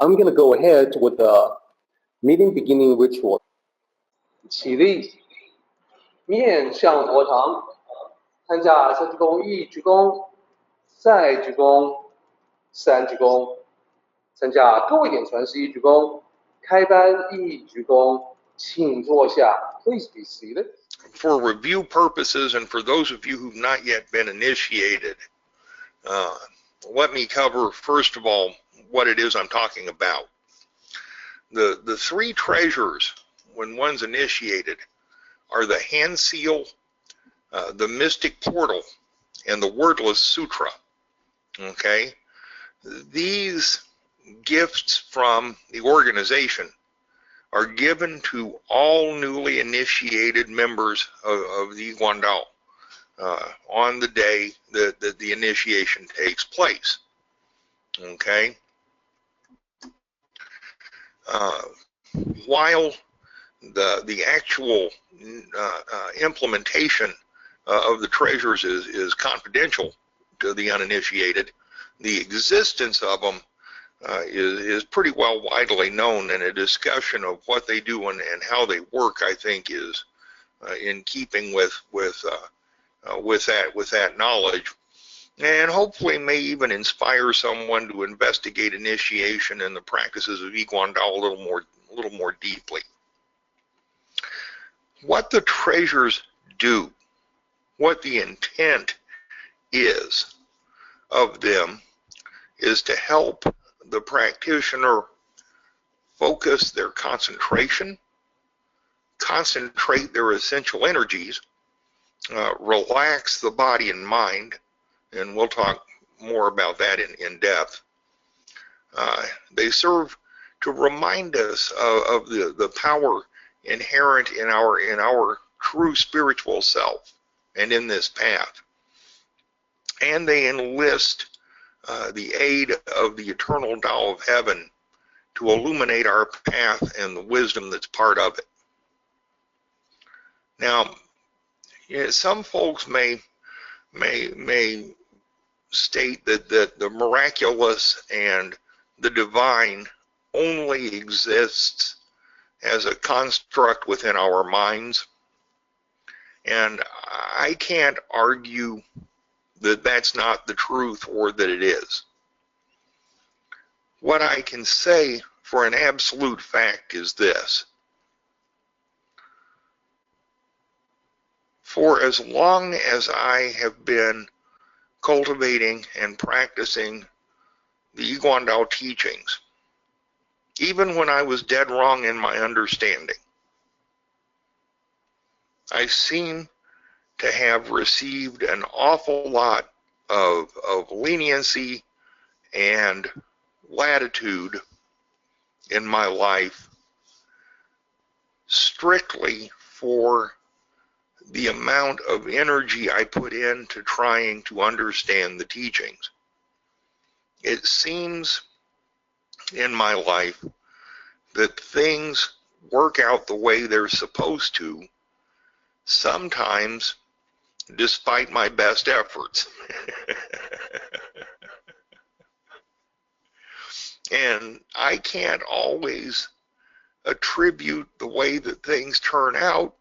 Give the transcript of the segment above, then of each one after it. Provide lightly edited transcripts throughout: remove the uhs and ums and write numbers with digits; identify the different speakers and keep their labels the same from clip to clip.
Speaker 1: I'm going to go ahead with the meeting beginning ritual.
Speaker 2: 起立，面向佛堂，参加三鞠躬、一鞠躬、再鞠躬、三鞠躬，参加各位点传世一鞠躬，开班一鞠躬，请坐下。Please be seated.
Speaker 3: For review purposes and for those of you who've not yet been initiated, let me cover first of all what it is I'm talking about. The three treasures when one's initiated are the hand seal, the mystic portal, and the Wordless Sutra. Okay? These gifts from the organization are given to all newly initiated members of the I Kuan Tao on the day that the initiation takes place. Okay? While the actual implementation of the treasures is confidential to the uninitiated, the existence of them is pretty well widely known, and a discussion of what they do and how they work, I think, is in keeping with that knowledge, and hopefully may even inspire someone to investigate initiation and the practices of I Kuan Tao a little more deeply. What the treasures do, what the intent is of them, is to help the practitioner focus their concentration, concentrate their essential energies, relax the body and mind, and we'll talk more about that in depth. They serve to remind us of the power inherent in our true spiritual self and in this path. And they enlist the aid of the eternal Tao of heaven to illuminate our path and the wisdom that's part of it. Now, some folks may state that the miraculous and the divine only exists as a construct within our minds, and I can't argue that that's not the truth or that it is. What I can say for an absolute fact is this: for as long as I have been cultivating and practicing the I Kuan Tao teachings, even when I was dead wrong in my understanding, I seem to have received an awful lot of leniency and latitude in my life, strictly for the amount of energy I put into trying to understand the teachings. It seems in my life that things work out the way they're supposed to, sometimes despite my best efforts. And I can't always attribute the way that things turn out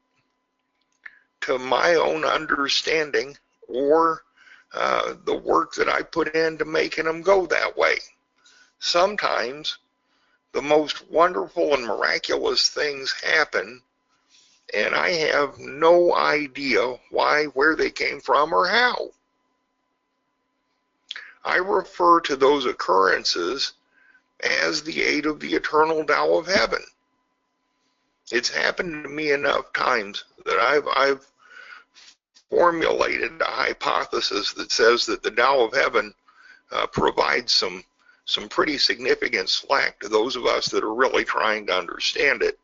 Speaker 3: to my own understanding or the work that I put into making them go that way. Sometimes the most wonderful and miraculous things happen, and I have no idea why, where they came from, or how. I refer to those occurrences as the aid of the eternal Tao of heaven. It's happened to me enough times that I've formulated a hypothesis that says that the Tao of heaven provides some pretty significant slack to those of us that are really trying to understand it.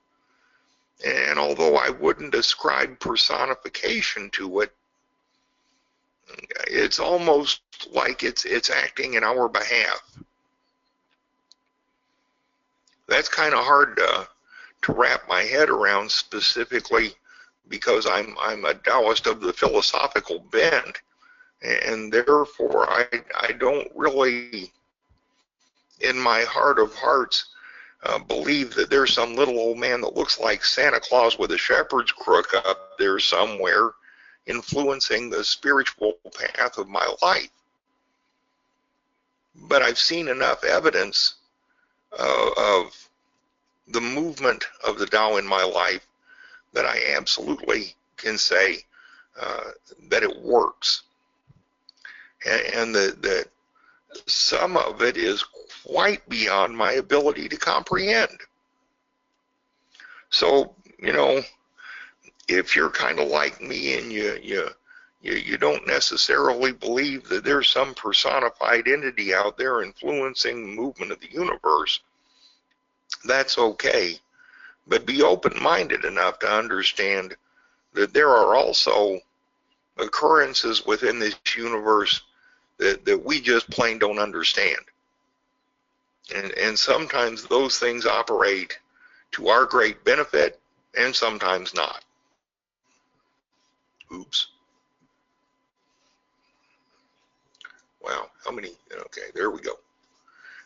Speaker 3: And although I wouldn't ascribe personification to it, it's almost like it's acting in our behalf. That's kind of hard to wrap my head around, specifically because I'm a Taoist of the philosophical bent, and therefore I don't really in my heart of hearts, believe that there's some little old man that looks like Santa Claus with a shepherd's crook up there somewhere influencing the spiritual path of my life. But I've seen enough evidence of the movement of the Tao in my life that I absolutely can say that it works. And that some of it is quite beyond my ability to comprehend. So, you know, if you're kind of like me and you don't necessarily believe that there's some personified entity out there influencing the movement of the universe, that's okay. But be open-minded enough to understand that there are also occurrences within this universe that we just plain don't understand. And sometimes those things operate to our great benefit and sometimes not. Oops. Wow, how many? Okay, there we go.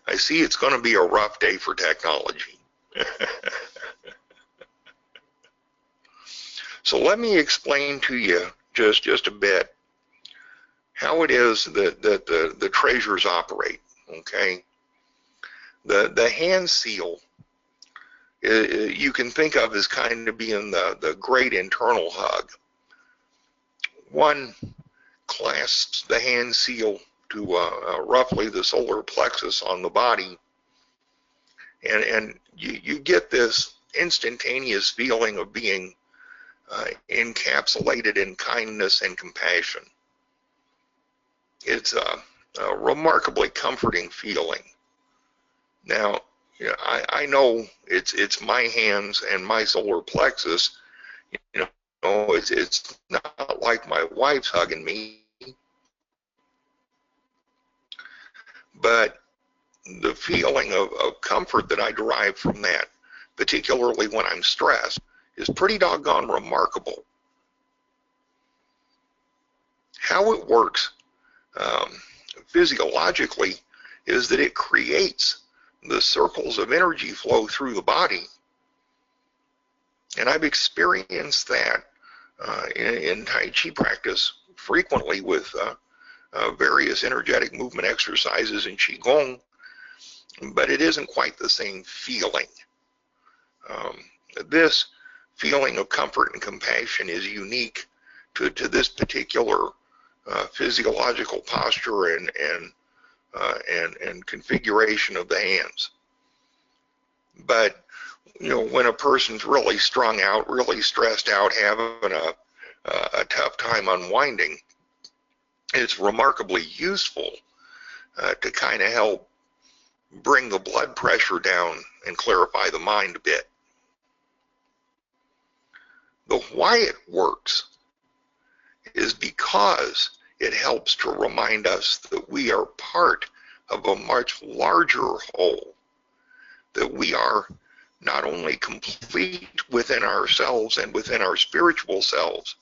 Speaker 3: I see it's going to be a rough day for technology. So let me explain to you just a bit how it is that the treasures operate, okay? The hand seal, you can think of as kind of being the great internal hug. One clasps the hand seal to roughly the solar plexus on the body, and you get this instantaneous feeling of being encapsulated in kindness and compassion. It's a remarkably comforting feeling. Now, you know, I know it's my hands and my solar plexus. You know, it's not like my wife's hugging me, but the feeling of comfort that I derive from that, particularly when I'm stressed, is pretty doggone remarkable. How it works physiologically is that it creates the circles of energy flow through the body. And I've experienced that in Tai Chi practice frequently with various energetic movement exercises in Qigong, but it isn't quite the same feeling. This feeling of comfort and compassion is unique to this particular physiological posture and configuration of the hands. But you know, when a person's really strung out, really stressed out, having a tough time unwinding, it's remarkably useful to kind of help bring the blood pressure down and clarify the mind a bit. The why it works is because it helps to remind us that we are part of a much larger whole, that we are not only complete within ourselves and within our spiritual selves,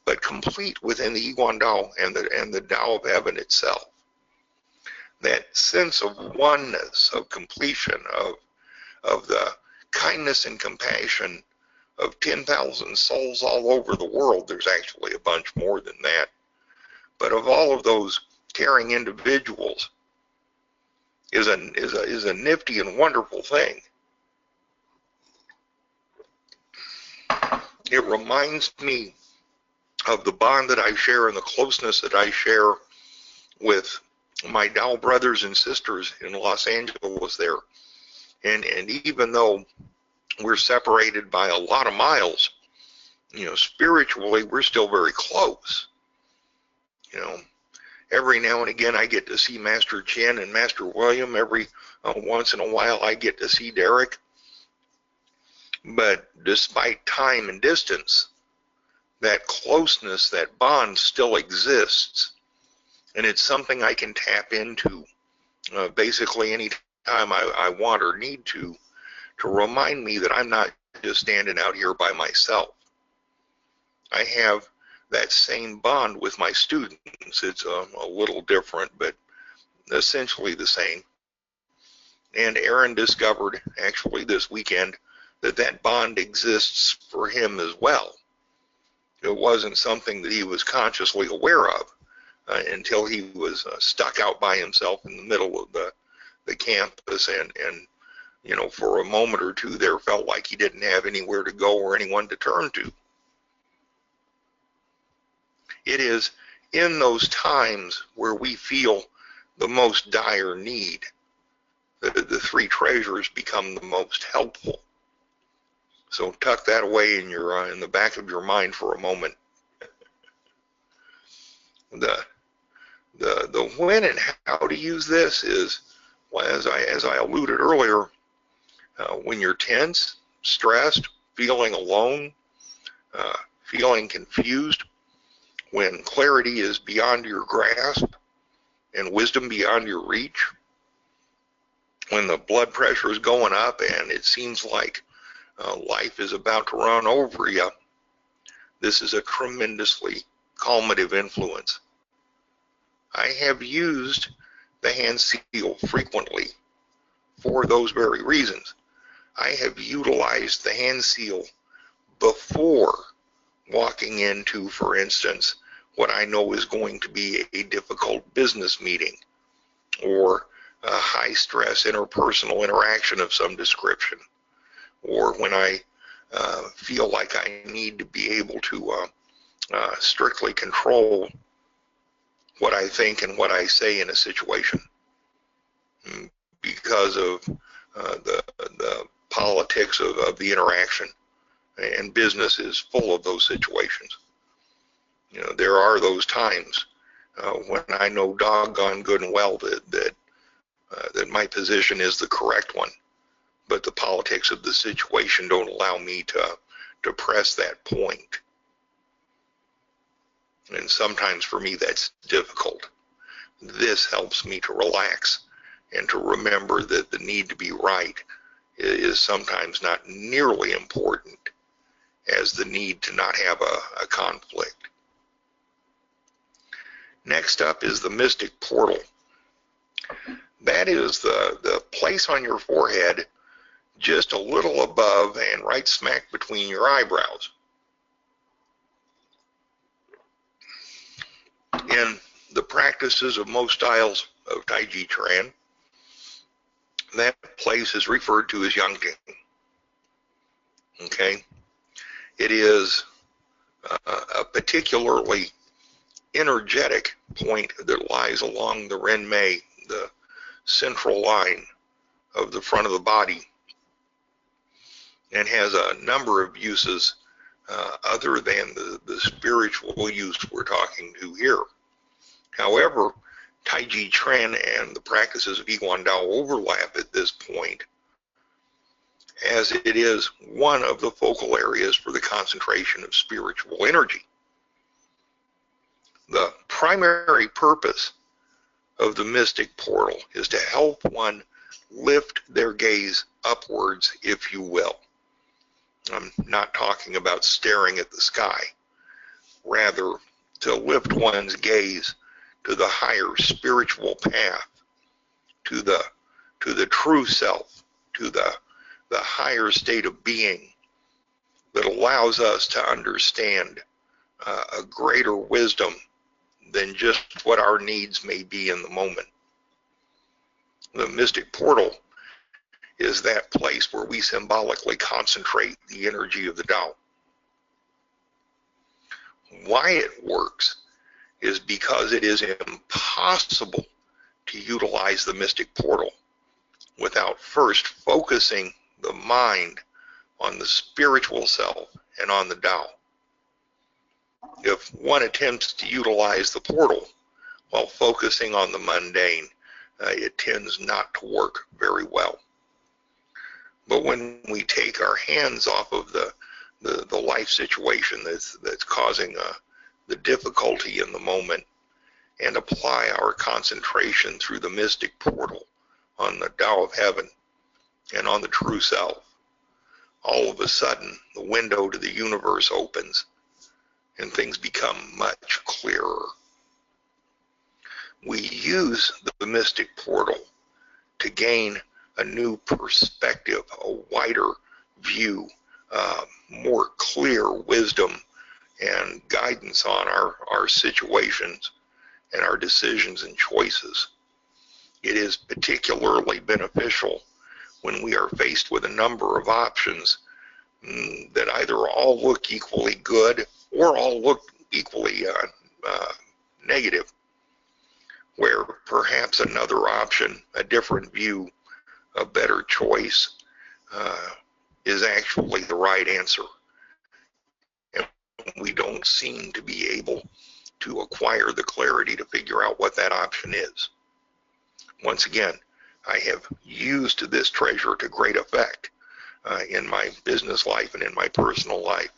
Speaker 3: but complete within the I Kuan Tao and the Tao of Heaven itself. That sense of oneness, of completion, of the kindness and compassion of 10,000 souls all over the world. There's actually a bunch more than that. But of all of those caring individuals is a nifty and wonderful thing. It reminds me of the bond that I share and the closeness that I share with my Tao brothers and sisters in Los Angeles there. And even though we're separated by a lot of miles, you know, spiritually, we're still very close. You know, every now and again, I get to see Master Chen and Master William. Every once in a while, I get to see Derek. But despite time and distance, that closeness, that bond still exists. And it's something I can tap into basically any time I want or need to remind me that I'm not just standing out here by myself. I have that same bond with my students. It's a little different, but essentially the same. And Aaron discovered, actually this weekend, that bond exists for him as well. It wasn't something that he was consciously aware of until he was stuck out by himself in the middle of the campus, and you know, for a moment or two there felt like he didn't have anywhere to go or anyone to turn to. It is in those times where we feel the most dire need that the three treasures become the most helpful. So tuck that away in your in the back of your mind for a moment. The when and how to use this is, well, as I alluded earlier, when you're tense, stressed, feeling alone, feeling confused, when clarity is beyond your grasp and wisdom beyond your reach, when the blood pressure is going up and it seems like life is about to run over you, this is a tremendously calmative influence. I have used the hand seal frequently for those very reasons. I have utilized the hand seal before walking into, for instance, what I know is going to be a difficult business meeting or a high stress interpersonal interaction of some description, or when I feel like I need to be able to strictly control what I think and what I say in a situation because of the politics of the interaction, and business is full of those situations. You know, there are those times when I know doggone good and well that my position is the correct one, but the politics of the situation don't allow me to press that point. And sometimes for me that's difficult. This helps me to relax and to remember that the need to be right is sometimes not nearly important as the need to not have a conflict. Next up is the mystic portal. That is the place on your forehead just a little above and right smack between your eyebrows. In the practices of most styles of Tai Chi Chuan, that place is referred to as Yangting. Okay? It is a particularly energetic point that lies along the Renmei, the central line of the front of the body, and has a number of uses other than the spiritual use we're talking to here. However, Tai Chi Chuan and the practices of I Kuan Tao overlap at this point, as it is one of the focal areas for the concentration of spiritual energy. The primary purpose of the mystic portal is to help one lift their gaze upwards, if you will. I'm not talking about staring at the sky, rather to lift one's gaze to the higher spiritual path, to the true self, to the higher state of being that allows us to understand a greater wisdom than just what our needs may be in the moment. The mystic portal is that place where we symbolically concentrate the energy of the Tao. Why it works is because it is impossible to utilize the mystic portal without first focusing the mind on the spiritual self and on the Tao. If one attempts to utilize the portal while focusing on the mundane, it tends not to work very well. But when we take our hands off of the life situation that's causing the difficulty in the moment and apply our concentration through the mystic portal on the Tao of Heaven and on the true self, all of a sudden the window to the universe opens and things become much clearer. We use the mystic portal to gain a new perspective, a wider view, more clear wisdom and guidance on our situations and our decisions and choices. It is particularly beneficial when we are faced with a number of options that either all look equally good or all look equally negative, where perhaps another option, a different view, a better choice is actually the right answer. And we don't seem to be able to acquire the clarity to figure out what that option is. Once again, I have used this treasure to great effect in my business life and in my personal life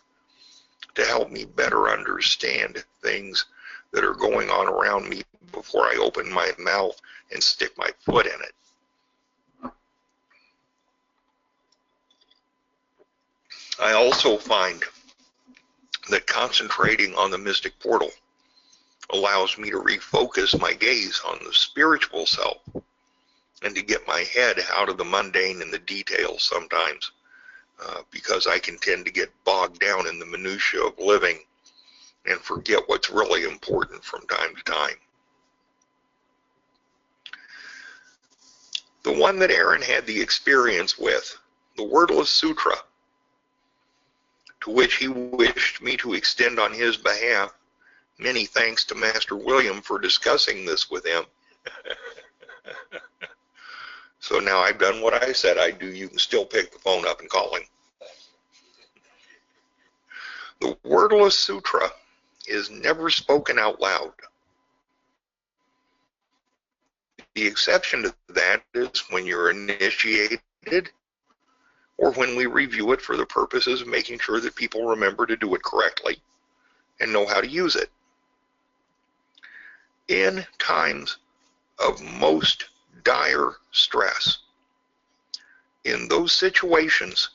Speaker 3: to help me better understand things that are going on around me before I open my mouth and stick my foot in it. I also find that concentrating on the mystic portal allows me to refocus my gaze on the spiritual self and to get my head out of the mundane and the details sometimes, because I can tend to get bogged down in the minutiae of living and forget what's really important from time to time. The one that Aaron had the experience with, the Wordless Sutra, to which he wished me to extend on his behalf many thanks to Master William for discussing this with him. So now I've done what I said I'd do. You can still pick the phone up and call him. The Wordless Sutra is never spoken out loud. The exception to that is when you're initiated or when we review it for the purposes of making sure that people remember to do it correctly and know how to use it. In times of most dire stress, in those situations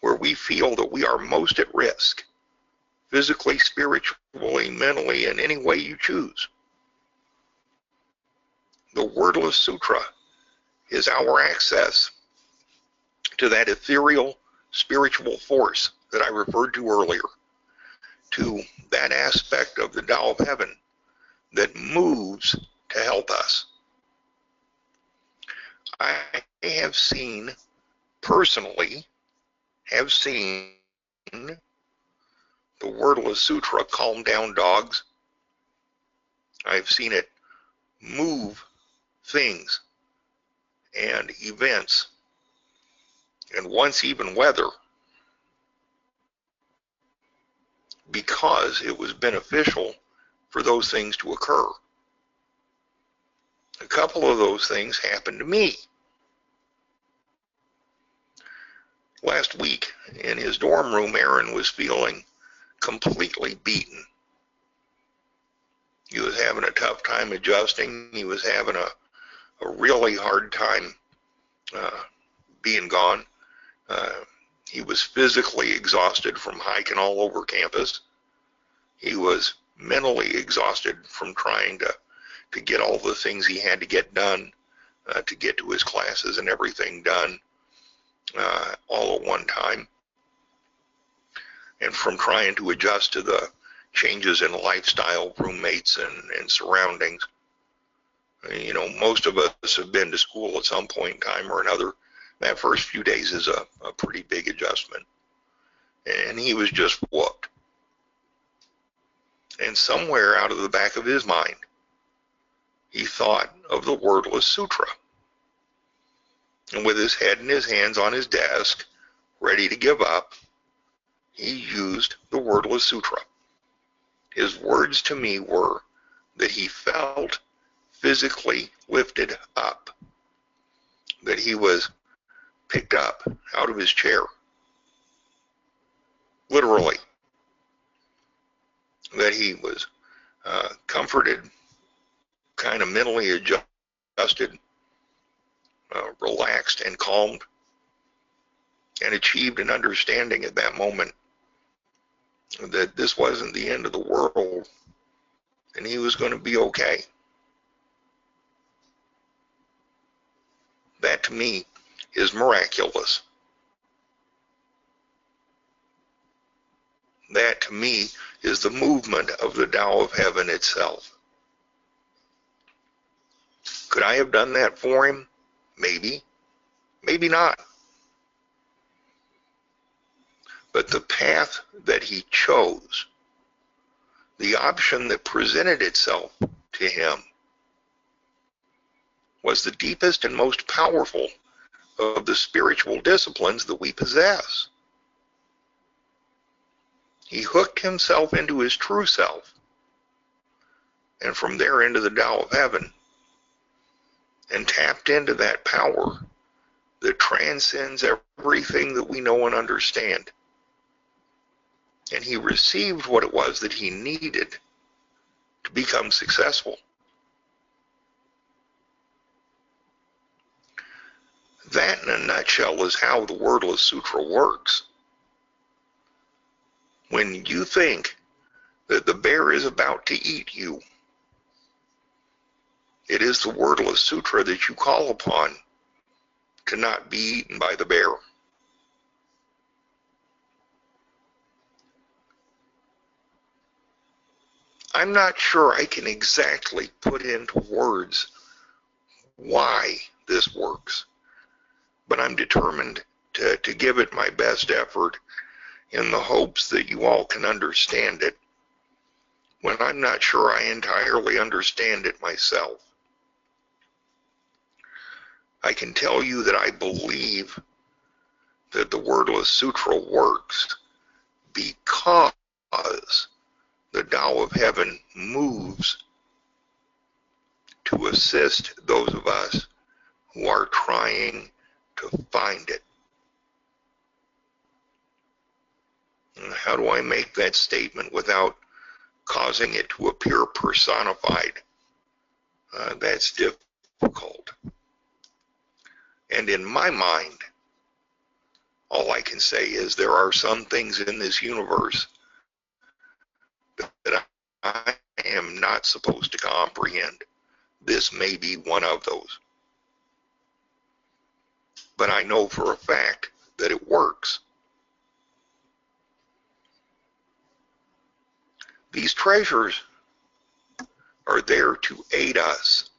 Speaker 3: where we feel that we are most at risk, physically, spiritually, mentally, in any way you choose, the Wordless Sutra is our access to that ethereal spiritual force that I referred to earlier, to that aspect of the Tao of Heaven that moves to help us. I have seen, personally, the Wordless Sutra calm down dogs. I've seen it move things and events, and once even weather, because it was beneficial for those things to occur. A couple of those things happened to me. Last week, in his dorm room, Aaron was feeling completely beaten. He was having a tough time adjusting. He was having a really hard time being gone. He was physically exhausted from hiking all over campus. He was mentally exhausted from trying to get all the things he had to get done, to get to his classes and everything done all at one time, and from trying to adjust to the changes in lifestyle, roommates, and surroundings. You know, most of us have been to school at some point in time or another. That first few days is a pretty big adjustment. And he was just whooped. And somewhere out of the back of his mind, he thought of the Wordless Sutra. And with his head in his hands on his desk, ready to give up, he used the Wordless Sutra. His words to me were that he felt physically lifted up, that he was picked up out of his chair, literally, that he was comforted, kind of mentally adjusted, relaxed and calmed, and achieved an understanding at that moment that this wasn't the end of the world and he was going to be okay. That to me is miraculous. That, to me, is the movement of the Tao of Heaven itself. Could I have done that for him? Maybe. Maybe not. But the path that he chose, the option that presented itself to him, was the deepest and most powerful of the spiritual disciplines that we possess. He hooked himself into his true self, and from there into the Tao of Heaven, and tapped into that power that transcends everything that we know and understand. And he received what it was that he needed to become successful. That, in a nutshell, is how the Wordless Sutra works. When you think that the bear is about to eat you, it is the Wordless Sutra that you call upon to not be eaten by the bear. I'm not sure I can exactly put into words why this works, but I'm determined to give it my best effort in the hopes that you all can understand it when I'm not sure I entirely understand it myself. I can tell you that I believe that the Wordless Sutra works because the Tao of Heaven moves to assist those of us who are trying to find it. And how do I make that statement without causing it to appear personified? That's difficult. And in my mind, all I can say is there are some things in this universe that I am not supposed to comprehend. This may be one of those. But I know for a fact that it works. These treasures are there to aid us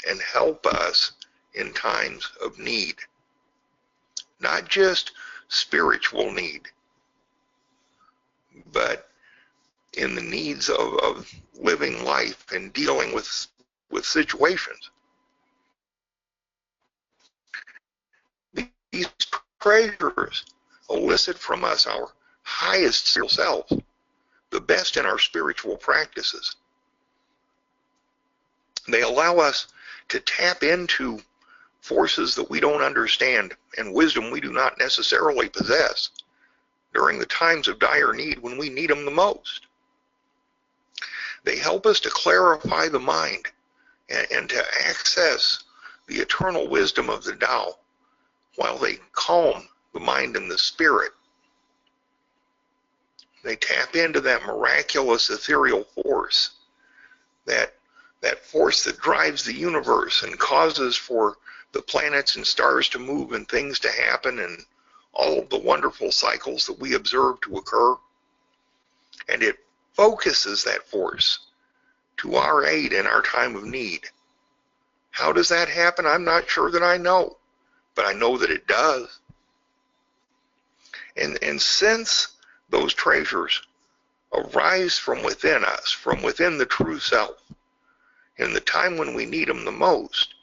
Speaker 3: and help us in times of need. Not just spiritual need, but in the needs of living life and dealing with situations. These treasures elicit from us our highest selves, the best in our spiritual practices. They allow us to tap into forces that we don't understand and wisdom we do not necessarily possess during the times of dire need when we need them the most. They help us to clarify the mind and to access the eternal wisdom of the Tao while they calm the mind and the spirit. They tap into that miraculous ethereal force, that force that drives the universe and causes for the planets and stars to move and things to happen and all of the wonderful cycles that we observe to occur. And it focuses that force to our aid in our time of need. How does that happen? I'm not sure that I know, but I know that it does. And since those treasures arise from within us, from within the true self, in the time when we need them the most,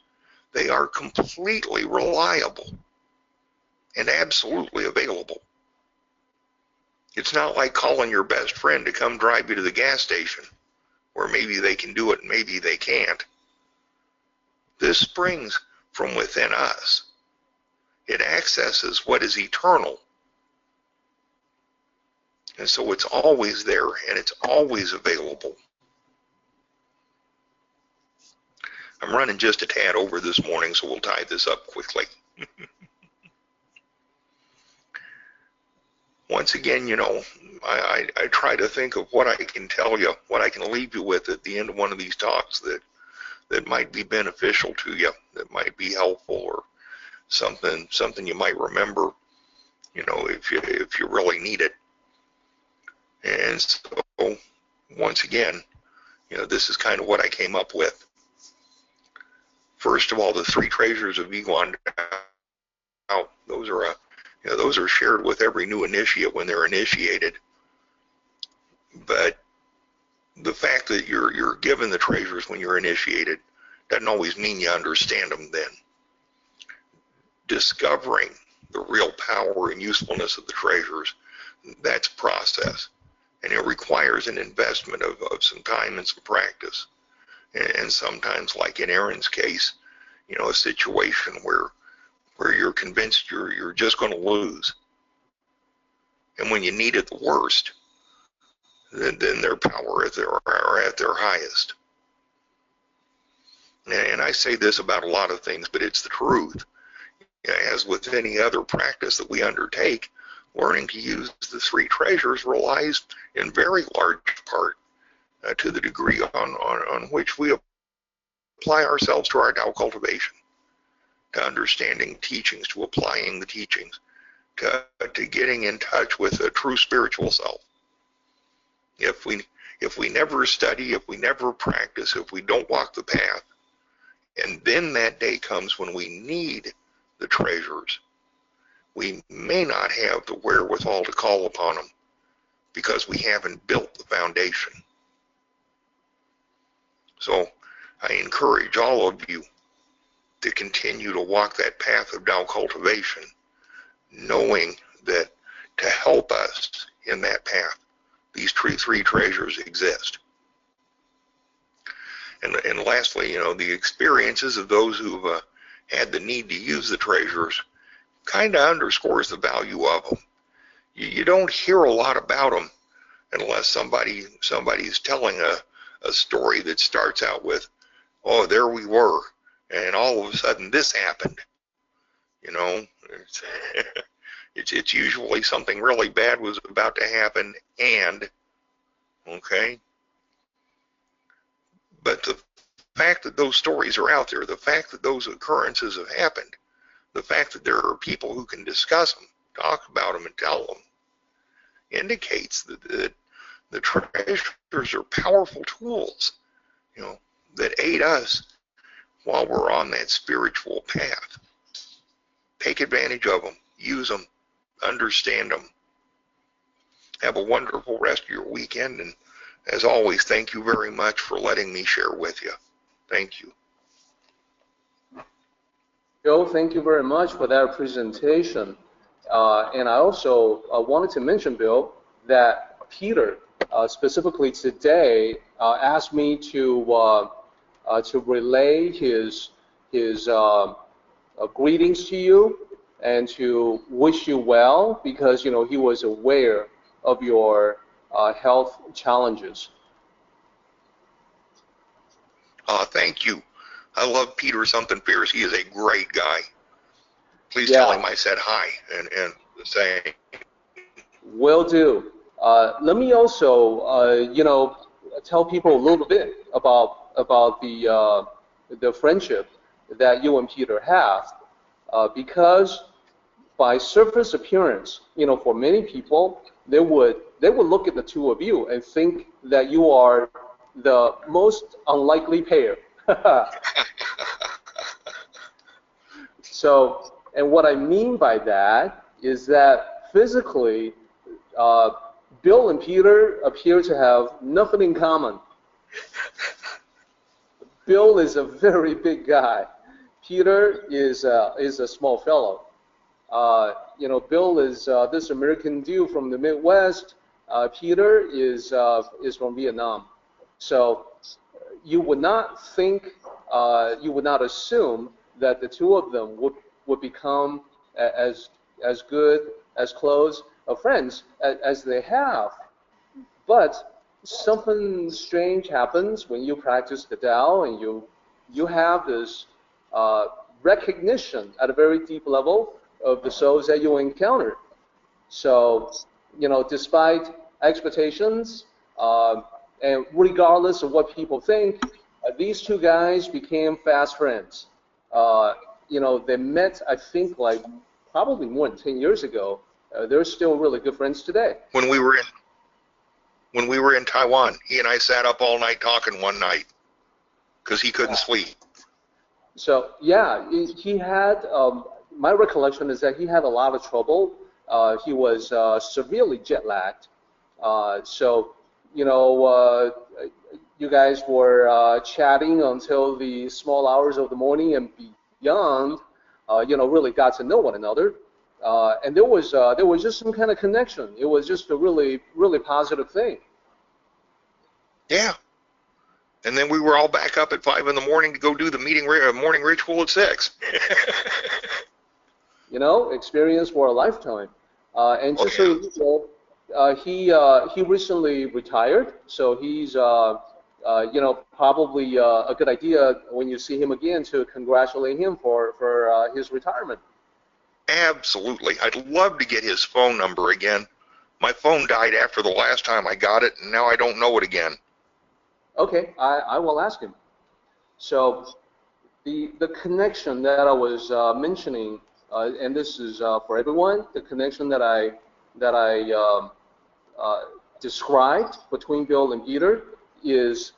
Speaker 3: they are completely reliable and absolutely available. It's not like calling your best friend to come drive you to the gas station, where maybe they can do it and maybe they can't. This springs from within us. It accesses what is eternal. And so it's always there and it's always available. I'm running just a tad over this morning, so we'll tie this up quickly. Once again, you know, I try to think of what I can tell you, what I can leave you with at the end of one of these talks that might be beneficial to you, that might be helpful or something you might remember, you know, if you really need it. And so, once again, you know, this is kind of what I came up with. First of all, the three treasures of I Kuan Tao. Those are shared with every new initiate when they're initiated. But the fact that you're given the treasures when you're initiated doesn't always mean you understand them then. Discovering the real power and usefulness of the treasures, that's a process. And it requires an investment of some time and some practice. And sometimes, like in Aaron's case, you know, a situation where you're convinced you're just going to lose. And when you need it the worst, then their power are at their highest. And I say this about a lot of things, but it's the truth. As with any other practice that we undertake, learning to use the three treasures relies in very large part to the degree on which we apply ourselves to our Tao cultivation, to understanding teachings, to applying the teachings, to getting in touch with a true spiritual self. If we never study, if we never practice, if we don't walk the path, and then that day comes when we need the treasures, we may not have the wherewithal to call upon them because we haven't built the foundation. So I encourage all of you to continue to walk that path of Tao cultivation, knowing that to help us in that path, these three treasures exist. And lastly, you know, the experiences of those who've had the need to use the treasures kind of underscores the value of them. You don't hear a lot about them unless somebody's telling a story that starts out with, oh, there we were, and all of a sudden this happened. You know, it's usually something really bad was about to happen, and, okay? But the fact that those stories are out there, the fact that those occurrences have happened, the fact that there are people who can discuss them, talk about them, and tell them, indicates that the treasures are powerful tools, you know, that aid us while we're on that spiritual path. Take advantage of them, use them, understand them. Have a wonderful rest of your weekend, and as always, thank you very much for letting me share with you. Thank you.
Speaker 2: Joe, thank you very much for that presentation. And I also wanted to mention, Bill, that Peter specifically today asked me to relay his greetings to you and to wish you well, because, you know, he was aware of your health challenges.
Speaker 3: Thank you. I love Peter something fierce. He is a great guy. Please tell him I said hi and say.
Speaker 2: Will do. Let me also, you know, tell people a little bit about the friendship that you and Peter have, because by surface appearance, you know, for many people, they would look at the two of you and think that you are the most unlikely pair. So, and what I mean by that is that physically, Bill and Peter appear to have nothing in common. Bill is a very big guy. Peter is a small fellow. You know, Bill is this American dude from the Midwest. Peter is from Vietnam. So you would not think, you would not assume that the two of them would become as good, as close of friends as they have. But something strange happens when you practice the Tao, and you have this recognition at a very deep level of the souls that you encounter. So, you know, despite expectations, and regardless of what people think, these two guys became fast friends. they met, I think, like probably more than 10 years ago. They're still really good friends today.
Speaker 3: When we were in Taiwan, he and I sat up all night talking one night because he couldn't sleep.
Speaker 2: So yeah, he had. My recollection is that he had a lot of trouble. He was severely jet lagged. So you guys were chatting until the small hours of the morning and beyond. Really got to know one another. And there was just some kind of connection. It was just a really, really positive thing.
Speaker 3: Yeah. And then we were all back up at 5 in the morning to go do the morning ritual at 6.
Speaker 2: Experience for a lifetime. And just so you know, he recently retired, so he's probably a good idea when you see him again to congratulate him for his retirement.
Speaker 3: Absolutely. I'd love to get his phone number again. My phone died after the last time I got it, and now I don't know it again.
Speaker 2: Okay, I will ask him. So the connection that I was mentioning, and this is for everyone, the connection that I described between Bill and Peter is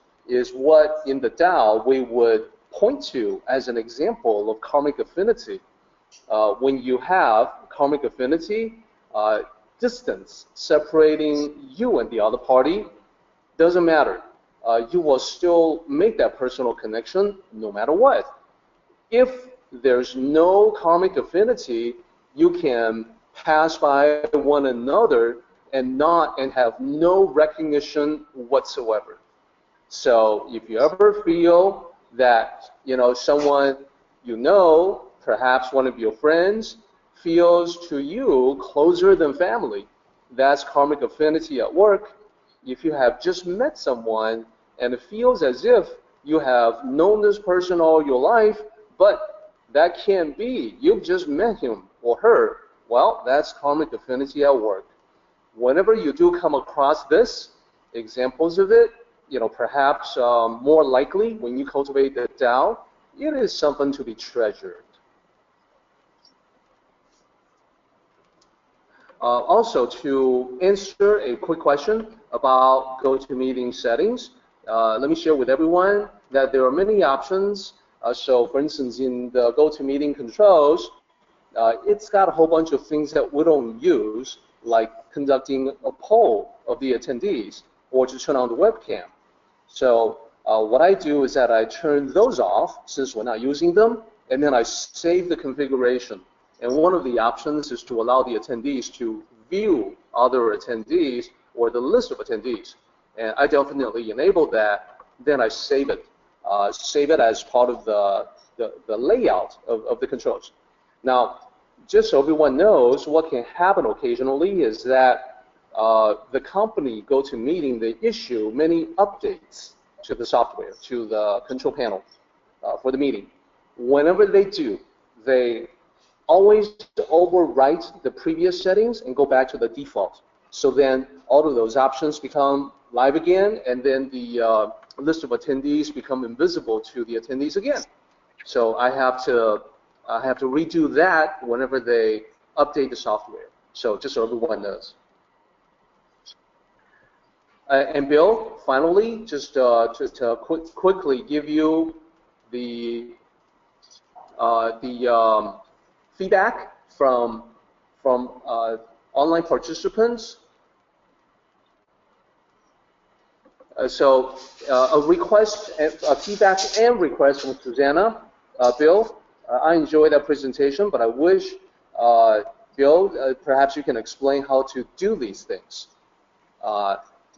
Speaker 2: what in the Tao we would point to as an example of karmic affinity. When you have karmic affinity, distance separating you and the other party doesn't matter. You will still make that personal connection no matter what. If there's no karmic affinity, you can pass by one another and have no recognition whatsoever. So if you ever feel that someone perhaps one of your friends, feels to you closer than family, that's karmic affinity at work. If you have just met someone and it feels as if you have known this person all your life, but that can't be. You've just met him or her. Well, that's karmic affinity at work. Whenever you do come across this, examples of it, perhaps more likely when you cultivate the Tao, it is something to be treasured. Also, to answer a quick question about GoToMeeting settings, let me share with everyone that there are many options. So, for instance, in the GoToMeeting controls, it's got a whole bunch of things that we don't use, like conducting a poll of the attendees or to turn on the webcam. So what I do is that I turn those off since we're not using them, and then I save the configuration. And one of the options is to allow the attendees to view other attendees or the list of attendees. And I definitely enable that. Then I save it. Save it as part of the layout of the controls. Now, just so everyone knows, what can happen occasionally is that the company GoToMeeting, they issue many updates to the software, to the control panel for the meeting. Whenever they do, they always overwrite the previous settings and go back to the default. So then all of those options become live again, and then the list of attendees become invisible to the attendees again. So I have to redo that whenever they update the software. So just so everyone knows. And Bill, finally, just to quickly give you the feedback from online participants. So a request, a feedback and request from Susanna. Bill, I enjoyed that presentation, but I wish, Bill, perhaps you can explain how to do these things.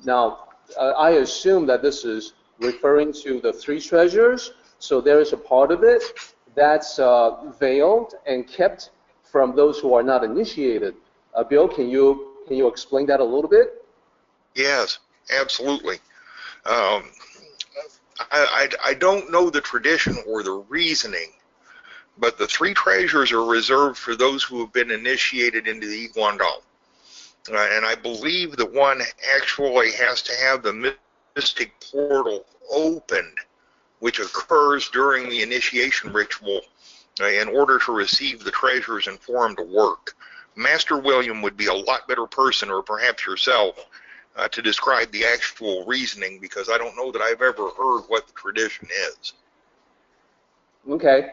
Speaker 2: Now, I assume that this is referring to the three treasures, so there is a part of it that's veiled and kept from those who are not initiated. Bill, can you explain that a little bit?
Speaker 3: Yes, absolutely. I don't know the tradition or the reasoning, but the three treasures are reserved for those who have been initiated into the I Kuan Tao. And I believe that one actually has to have the mystic portal opened, which occurs during the initiation ritual in order to receive the treasures and for them to work. Master William would be a lot better person, or perhaps yourself, to describe the actual reasoning, because I don't know that I've ever heard what the tradition is.
Speaker 2: Okay,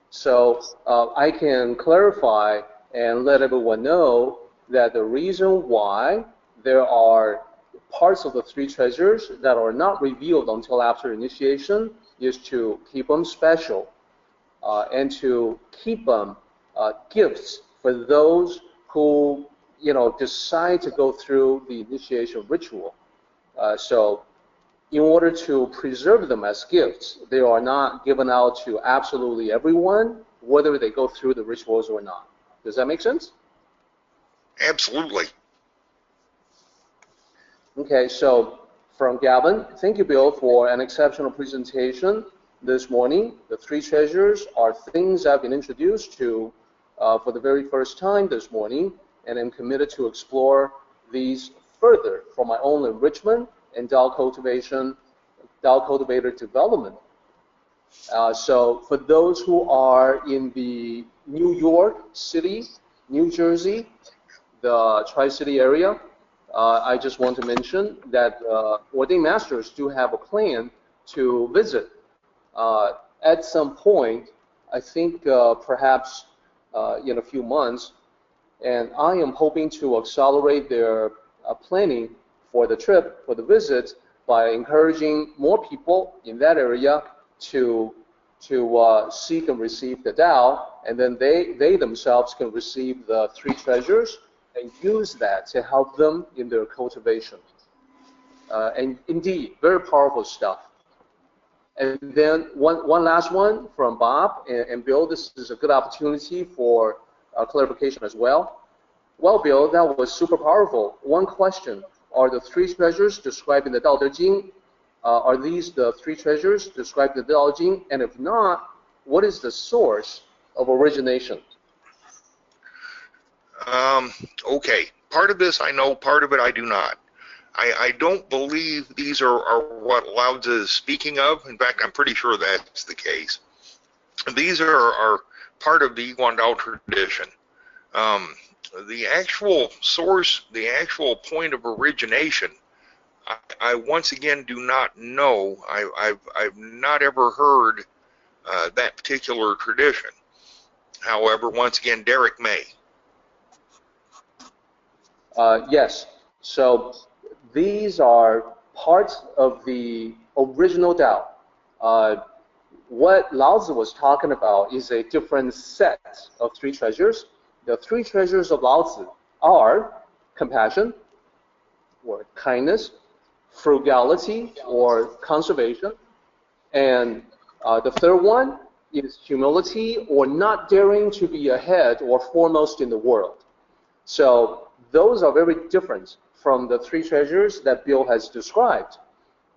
Speaker 2: so I can clarify and let everyone know that the reason why there are parts of the three treasures that are not revealed until after initiation is to keep them special and to keep them gifts for those who decide to go through the initiation ritual. So in order to preserve them as gifts, they are not given out to absolutely everyone, whether they go through the rituals or not. Does that make sense?
Speaker 3: Absolutely.
Speaker 2: Okay, so from Gavin, thank you, Bill, for an exceptional presentation this morning. The three treasures are things I've been introduced to for the very first time this morning, and I'm committed to explore these further for my own enrichment and Tao cultivator development. So for those who are in the New York City, New Jersey, the Tri-City area, I just want to mention that ordained masters do have a plan to visit at some point, I think perhaps in a few months, and I am hoping to accelerate their planning for the trip, for the visit, by encouraging more people in that area to seek and receive the Tao, and then they themselves can receive the three treasures and use that to help them in their cultivation. And indeed, very powerful stuff. And then one last one from Bob and Bill. This is a good opportunity for clarification as well. Well, Bill, that was super powerful. One question: are the three treasures described in the Dao De Jing? Are these the three treasures described in the Dao De Jing? And if not, what is the source of origination?
Speaker 3: Okay, part of this I know, part of it I do not. I don't believe these are what Lao Tzu is speaking of. In fact, I'm pretty sure that's the case. These are part of the I Kuan Tao tradition. The actual source, the actual point of origination, I once again do not know. I've not ever heard that particular tradition. However, once again, Derek may.
Speaker 2: Yes. So these are parts of the original Tao. What Lao Tzu was talking about is a different set of three treasures. The three treasures of Lao Tzu are compassion, or kindness, frugality, or conservation, and the third one is humility, or not daring to be ahead or foremost in the world. So those are very different from the three treasures that Bill has described.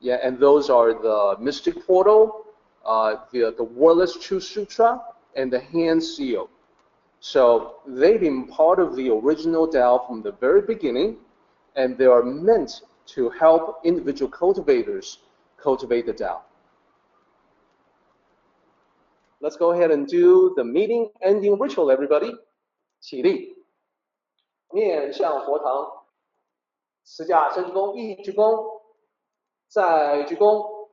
Speaker 2: Yeah, and those are the Mystic Portal, the Wordless True Sutra, and the Hand Seal. So they've been part of the original Tao from the very beginning, and they are meant to help individual cultivators cultivate the Tao. Let's go ahead and do the meeting ending ritual, everybody. 起立，面向佛堂，持架深鞠躬，一鞠躬，再鞠躬，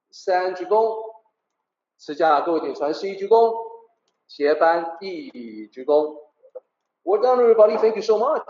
Speaker 2: 三鞠躬，持架各位顶传十一鞠躬，斜班一鞠躬。Well done, everybody. Thank you so much.